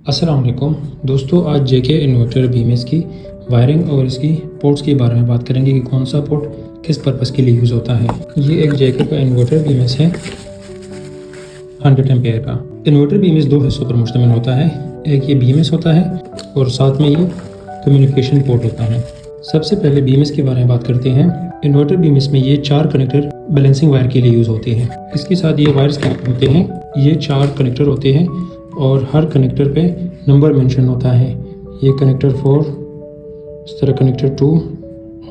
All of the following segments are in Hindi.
अस्सलाम वालेकुम दोस्तों, आज जेके इन्वर्टर बीएमएस की वायरिंग और इसकी पोर्ट्स के बारे में बात करेंगे कि कौन सा पोर्ट किस पर्पस के लिए यूज़ होता है। ये एक जेके का इन्वर्टर बीएमएस है 100 एम्पेयर का। इन्वर्टर बीएमएस दो हिस्सों पर मुश्तमिल होता है, एक ये बीएमएस होता है और साथ में ये कम्युनिकेशन पोर्ट होता है। सबसे पहले बीएमएस के बारे में बात करते हैं। इन्वर्टर बीएमएस में ये 4 कनेक्टर बैलेंसिंग वायर के लिए यूज़ होते हैं। इसके साथ ये वायर्स कनेक्ट होते हैं, ये 4 कनेक्टर होते हैं और हर कनेक्टर पे नंबर मेंशन होता है। ये कनेक्टर 4, इस तरह कनेक्टर 2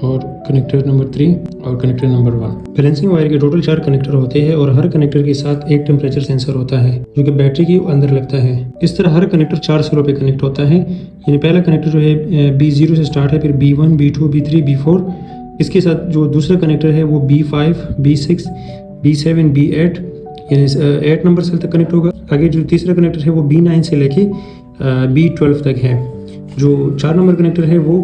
और कनेक्टर नंबर 3 और कनेक्टर नंबर 1। बैलेंसिंग वायर के टोटल 4 कनेक्टर होते हैं और हर कनेक्टर के साथ एक टेम्परेचर सेंसर होता है जो कि बैटरी के अंदर लगता है। इस तरह हर कनेक्टर 4 सेलों पे कनेक्ट होता है। यानी पहला कनेक्टर जो है B0 से स्टार्ट है, फिर B1, B2, B3, B4। इसके साथ जो दूसरा कनेक्टर है वो B5, B6, B7, B8 यानी 8 नंबर सेल तक कनेक्ट होगा। आगे जो तीसरा कनेक्टर है वो B9 से लेके B12 तक है। जो 4 नंबर कनेक्टर है वो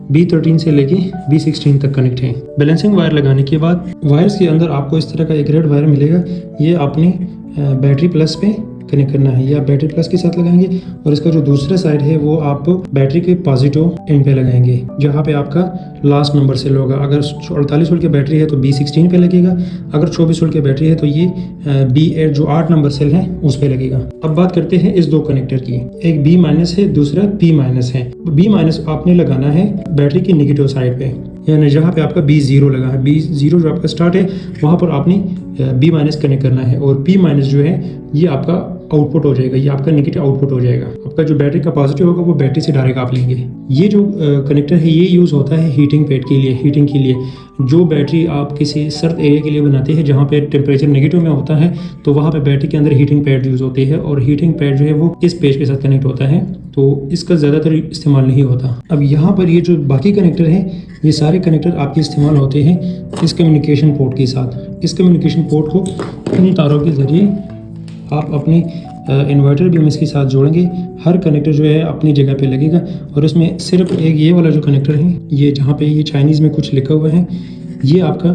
B13 से लेके B16 तक कनेक्ट है। बैलेंसिंग वायर लगाने के बाद वायर्स के अंदर आपको इस तरह का एक रेड वायर मिलेगा। ये आपने बैटरी प्लस पे कनेक्ट करना है, या बैटरी प्लस के साथ लगाएंगे और इसका जो दूसरा साइड है वो आप बैटरी के पॉजिटिव एंड पे लगाएंगे, जहाँ पे आपका लास्ट नंबर सेल होगा। अगर 48 वोल्ट की बैटरी है तो B16 पे लगेगा, अगर 24 वोल्ट की बैटरी है तो ये B8 जो 8 नंबर सेल है उस पे लगेगा। अब बात करते हैं इस दो कनेक्टर की, एक B- है, दूसरा P- है। B- आपने लगाना है बैटरी की नेगेटिव साइड पे, यानी जहाँ पे आपका B0 लगा है, B0 जो आपका स्टार्ट है वहाँ पर आपने B- कनेक्ट करना है और P- जो है ये आपका आउटपुट हो जाएगा, ये आपका नेगेटिव आउटपुट हो जाएगा। आपका जो बैटरी का पॉजिटिव होगा वो बैटरी से डायरेक्ट आप लेंगे। ये जो कनेक्टर है ये यूज़ होता है हीटिंग पैड के लिए। हीटिंग के लिए जो बैटरी आप किसी सर्द एरिया के लिए बनाते हैं जहाँ पे टेम्परेचर नेगेटिव में होता है तो वहाँ पे बैटरी के अंदर हीटिंग पैड यूज़ होती है और हीटिंग पैड जो है वो इस पेज के साथ कनेक्ट होता है, तो इसका ज़्यादातर इस्तेमाल नहीं होता। अब यहाँ पर ये जो बाकी कनेक्टर हैं ये सारे कनेक्टर आपके इस्तेमाल होते हैं इस कम्युनिकेशन पोर्ट के साथ। इस कम्युनिकेशन पोर्ट को इन तारों के ज़रिए आप अपने इन्वर्टर बीएमएस के साथ जोड़ेंगे। हर कनेक्टर जो है अपनी जगह पे लगेगा और इसमें सिर्फ एक ये वाला जो कनेक्टर है, ये जहाँ पे ये चाइनीज़ में कुछ लिखा हुआ है, ये आपका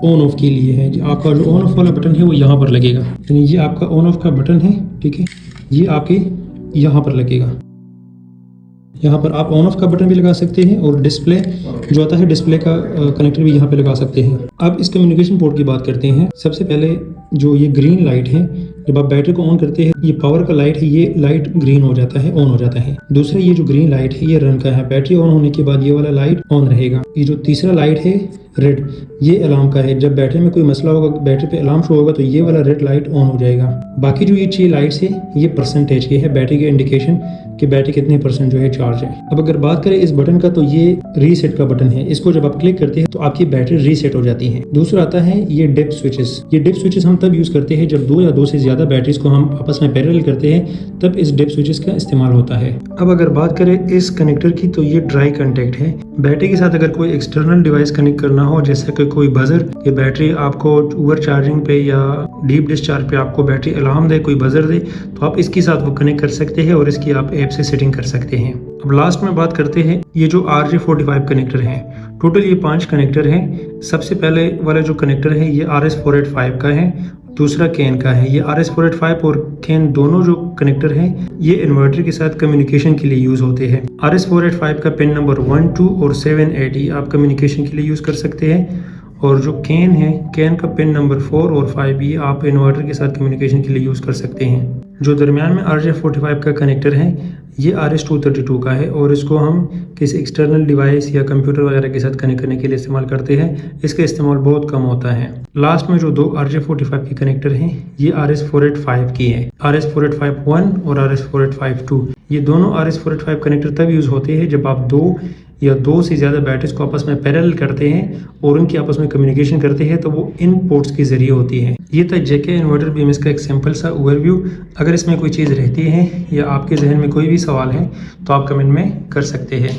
ऑन ऑफ के लिए है। आपका जो ऑन ऑफ वाला बटन है वो यहाँ पर लगेगा, यानी ये आपका ऑन ऑफ का बटन है, ठीक है, ये आपके यहाँ पर लगेगा। यहाँ पर आप ऑन ऑफ का बटन भी लगा सकते हैं और डिस्प्ले जो आता है डिस्प्ले का कनेक्टर भी यहाँ पे लगा सकते हैं। अब इस कम्युनिकेशन पोर्ट की बात करते हैं। सबसे पहले जो ये ग्रीन लाइट है, जब आप बैटरी को ऑन करते हैं ये पावर का लाइट है, ये लाइट ग्रीन हो जाता है, ऑन हो जाता है। दूसरा ये जो ग्रीन लाइट है ये रन का है, बैटरी ऑन होने के बाद ये वाला लाइट ऑन रहेगा। ये जो तीसरा लाइट है रेड, ये अलार्म का है, जब बैटरी में कोई मसला होगा, बैटरी पे अलार्म शो होगा तो ये वाला रेड लाइट ऑन हो जाएगा। बाकी जो ये 6 लाइट्स है ये परसेंटेज के है, बैटरी के इंडिकेशन कि बैटरी कितने % जो है चार्ज है। अब अगर बात करें इस बटन का तो ये रीसेट का बटन है, इसको जब आप क्लिक करते हैं तो आपकी बैटरी रीसेट हो जाती है। दूसरा आता है ये डिप स्विचेस। ये डिप स्विचेस हम तब यूज करते हैं जब 2 या 2 से ज्यादा बैटरीज को हम आपस में पैरेलल करते हैं, तब इस डिप स्विचेस का इस्तेमाल होता है। अब अगर बात करें इस कनेक्टर की तो ये ड्राई कंटेक्ट है। बैटरी के साथ अगर कोई एक्सटर्नल डिवाइस कनेक्ट करना हो, जैसे कि कोई बजर, ये बैटरी आपको ओवर चार्जिंग पे या डीप डिस्चार्ज पे आपको बैटरी अलार्म दे, कोई बजर दे, तो आप इसके साथ वो कनेक्ट कर सकते हैं और इसकी आप ऐप से सेटिंग कर सकते हैं। अब लास्ट में बात करते हैं ये जो RJ45 कनेक्टर है। टोटल ये 5 कनेक्टर हैं। सबसे पहले वाला जो कनेक्टर है ये RS485 का है, दूसरा कैन का है। ये RS485 और कैन दोनों जो कनेक्टर हैं ये इन्वर्टर के साथ कम्युनिकेशन के लिए यूज़ होते हैं। RS485 का पिन नंबर 1, 2 और 7, 8 ये आप कम्युनिकेशन के लिए यूज़ कर सकते हैं, और जो कैन है, कैन का पिन नंबर 4 और 5 ये आप इन्वर्टर के साथ कम्युनिकेशन के लिए यूज़ कर सकते हैं। जो दरमियान में RJ45 का कनेक्टर है ये RS232 का है और इसको हम किसी एक्सटर्नल डिवाइस या कंप्यूटर वगैरह के साथ कनेक्ट करने के लिए इस्तेमाल करते हैं। इसका इस्तेमाल बहुत कम होता है। लास्ट में जो 2 RJ45 के कनेक्टर हैं ये RS485 की है, RS485-1 और RS485-2। ये दोनों RS485 कनेक्टर तब यूज़ होते हैं जब आप 2 या 2 से ज़्यादा बैटरीज को आपस में पैरेलल करते हैं और उनकी आपस में कम्युनिकेशन करते हैं, तो वो इन पोर्ट्स के ज़रिए होती है। ये था जेके इन्वर्टर बीएमएस का एक सिंपल सा ओवरव्यू। अगर इसमें कोई चीज़ रहती है या आपके जहन में कोई भी सवाल है तो आप कमेंट में कर सकते हैं।